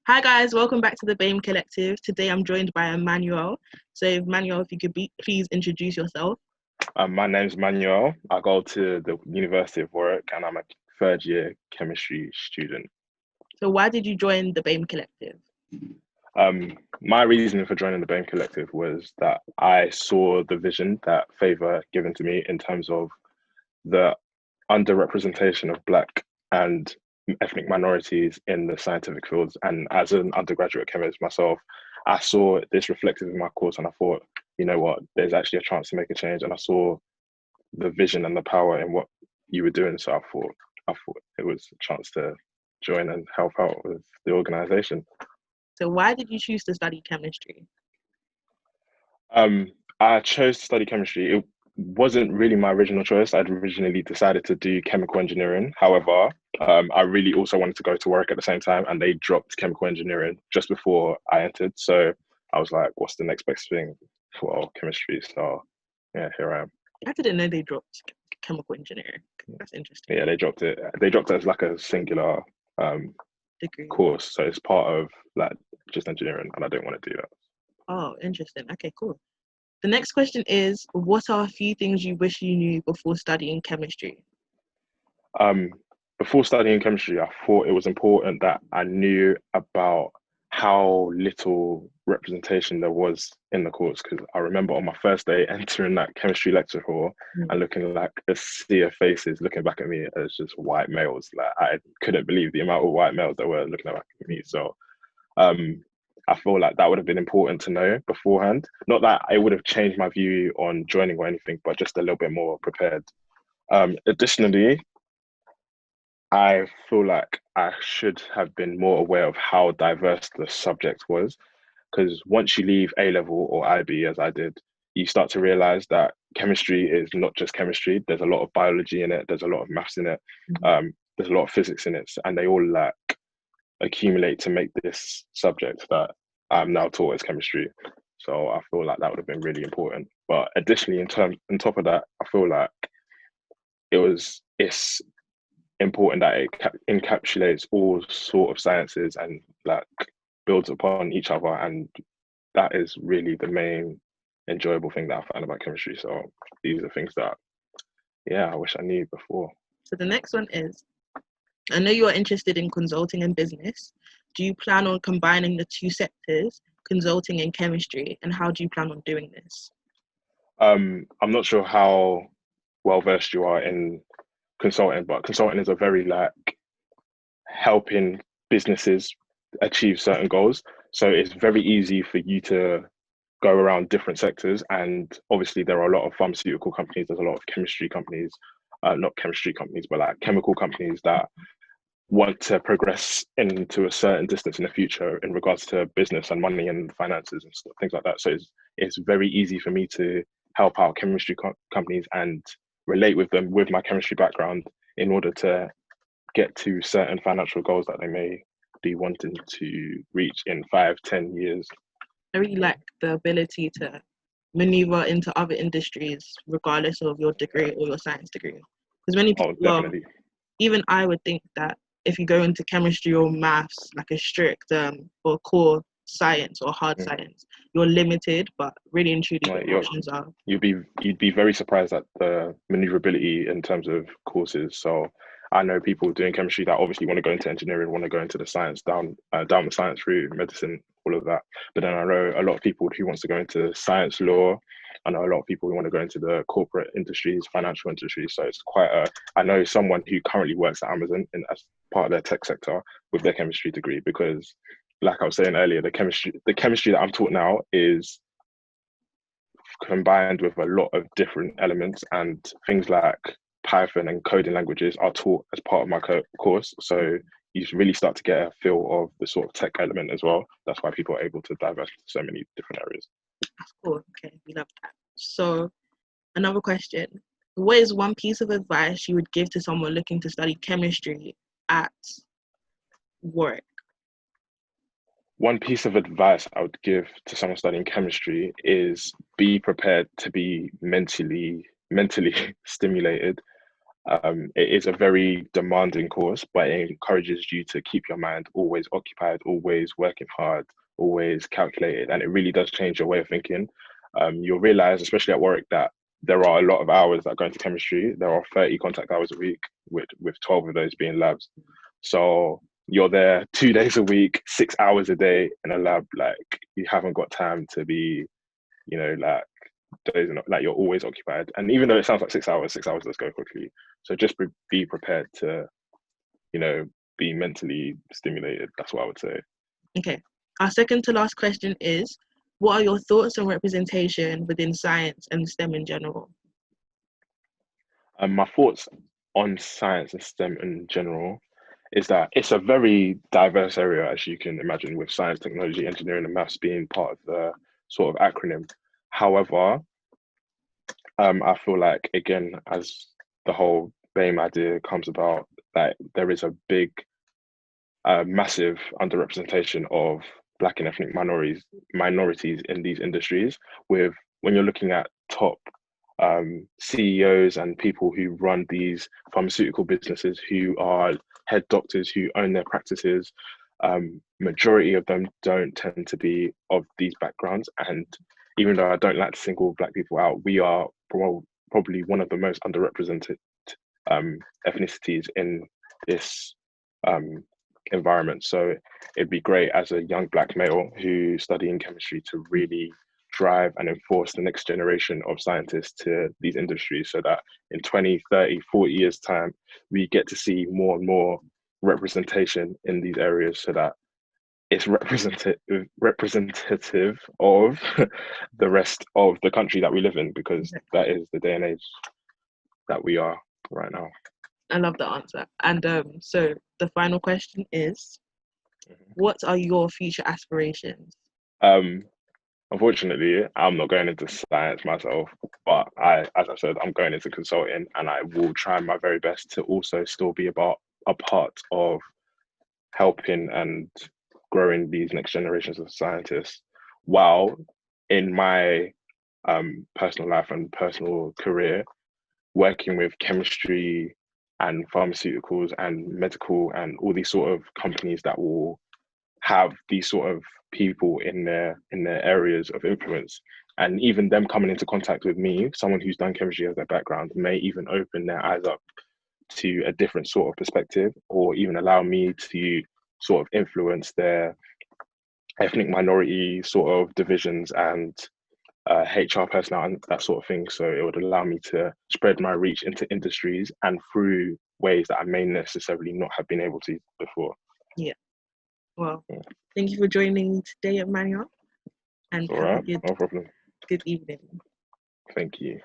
Hi guys, welcome back to the BAME Collective. Today I'm joined by Emmanuel. So Emmanuel, if you could please introduce yourself. My name's Manuel. I go to the University of Warwick and I'm a third year chemistry student. So why did you join the BAME Collective? My reasoning for joining the BAME Collective was that I saw the vision that Favour given to me in terms of the underrepresentation of Black and ethnic minorities in the scientific fields. And as an undergraduate chemist myself, I saw this reflected in my course and I thought, you know what, there's actually a chance to make a change. And I saw the vision and the power in what you were doing. So I thought it was a chance to join and help out with the organization. So why did you choose to study chemistry? Um, I chose to study chemistry. It wasn't really my original choice. I'd originally decided to do chemical engineering. However, I really also wanted to go to work at the same time, and they dropped chemical engineering just before I entered. So I was like, "What's the next best thing?" Well, chemistry. So yeah, here I am. I didn't know they dropped chemical engineering. That's interesting. Yeah, they dropped it. They dropped it as like a singular um, Degree. course, so it's part of like just engineering, and I don't want to do that. Oh, interesting. Okay, cool. The next question is, what are a few things you wish you knew before studying chemistry? Um, Before studying chemistry, I thought it was important that I knew about how little representation there was in the course. Because I remember on my first day entering that chemistry lecture hall and looking like a sea of faces looking back at me as just white males. Like I couldn't believe the amount of white males that were looking back at me. So um, I feel like that would have been important to know beforehand. Not that it would have changed my view on joining or anything, but just a little bit more prepared. Additionally, I feel like I should have been more aware of how diverse the subject was. Because once you leave A level or IB, as I did, you start to realize that chemistry is not just chemistry. There's a lot of biology in it, there's a lot of maths in it, there's a lot of physics in it, and they all like accumulate to make this subject that I'm now taught as chemistry. So I feel like that would have been really important. But additionally, on top of that, I feel like it's important that it encapsulates all sort of sciences and like builds upon each other, and that is really the main enjoyable thing that I found about chemistry. So these are things that I wish I knew before. So the next one is, I know you are interested in consulting and business. Do you plan on combining the two sectors, consulting and chemistry, and how do you plan on doing this? I'm not sure how well versed you are in consulting, but consulting is a very like helping businesses achieve certain goals. So it's very easy for you to go around different sectors. And obviously, there are a lot of pharmaceutical companies, there's a lot of chemistry companies, not chemistry companies, but like chemical companies that want to progress into a certain distance in the future in regards to business and money and finances and stuff, things like that. So it's very easy for me to help out chemistry companies and relate with them with my chemistry background in order to get to certain financial goals that they may be wanting to reach in 5, 10 years. I really like the ability to maneuver into other industries regardless of your degree or your science degree. Because many Oh, people, well, definitely. even I would think that if you go into chemistry or maths, like a strict or core science or hard Mm. science, you're limited, but really and truly Like the options are. you'd be very surprised at the maneuverability in terms of courses. So I know people doing chemistry that obviously want to go into engineering, want to go into the science down the science route, medicine, all of that. But then I know a lot of people who wants to go into science law. I know a lot of people who want to go into the corporate industries, financial industries. So it's quite a. I know someone who currently works at Amazon as part of their tech sector with their chemistry degree because, like I was saying earlier, the chemistry that I'm taught now is combined with a lot of different elements, and things like Python and coding languages are taught as part of my course. So you really start to get a feel of the sort of tech element as well. That's why people are able to diverse to so many different areas. That's cool. Okay, we love that. So another question. What is one piece of advice you would give to someone looking to study chemistry at Warwick? One piece of advice I would give to someone studying chemistry is be prepared to be mentally stimulated. It is a very demanding course, but it encourages you to keep your mind always occupied, always working hard, always calculated, and it really does change your way of thinking. You'll realize, especially at Warwick, that there are a lot of hours that go into chemistry. There are 30 contact hours a week, with 12 of those being labs. So you're there 2 days a week, 6 hours a day in a lab. Like, you haven't got time to be, like, days and like, you're always occupied. And even though it sounds like 6 hours, 6 hours does go quickly. So just be prepared to, be mentally stimulated. That's what I would say. Okay. Our second to last question is, what are your thoughts on representation within science and STEM in general? My thoughts on science and STEM in general is that it's a very diverse area, as you can imagine, with science, technology, engineering, and maths being part of the sort of acronym. However, I feel like, again, as the whole BAME idea comes about, that there is a big, massive underrepresentation of Black and ethnic minorities in these industries. With When you're looking at top CEOs and people who run these pharmaceutical businesses, who are head doctors, who own their practices, majority of them don't tend to be of these backgrounds. And even though I don't like to single Black people out, we are probably one of the most underrepresented ethnicities in this environment. So it'd be great as a young Black male who's studying chemistry to really drive and enforce the next generation of scientists to these industries, so that in 20, 30, 40 years time, we get to see more and more representation in these areas, so that it's representative of the rest of the country that we live in, because that is the day and age that we are right now. I love the answer. And so the final question is, what are your future aspirations? Unfortunately, I'm not going into science myself, but as I said, I'm going into consulting, and I will try my very best to also still be about a part of helping and growing these next generations of scientists, while in my personal life and personal career, working with chemistry and pharmaceuticals and medical and all these sort of companies that will have these sort of people in their areas of influence, and even them coming into contact with me, someone who's done chemistry as their background, may even open their eyes up to a different sort of perspective, or even allow me to sort of influence their ethnic minority sort of divisions and HR personnel and that sort of thing. So it would allow me to spread my reach into industries and through ways that I may necessarily not have been able to before. Yeah. Well, thank you for joining me today, Emmanuel. And all right, no problem. Good evening. Thank you.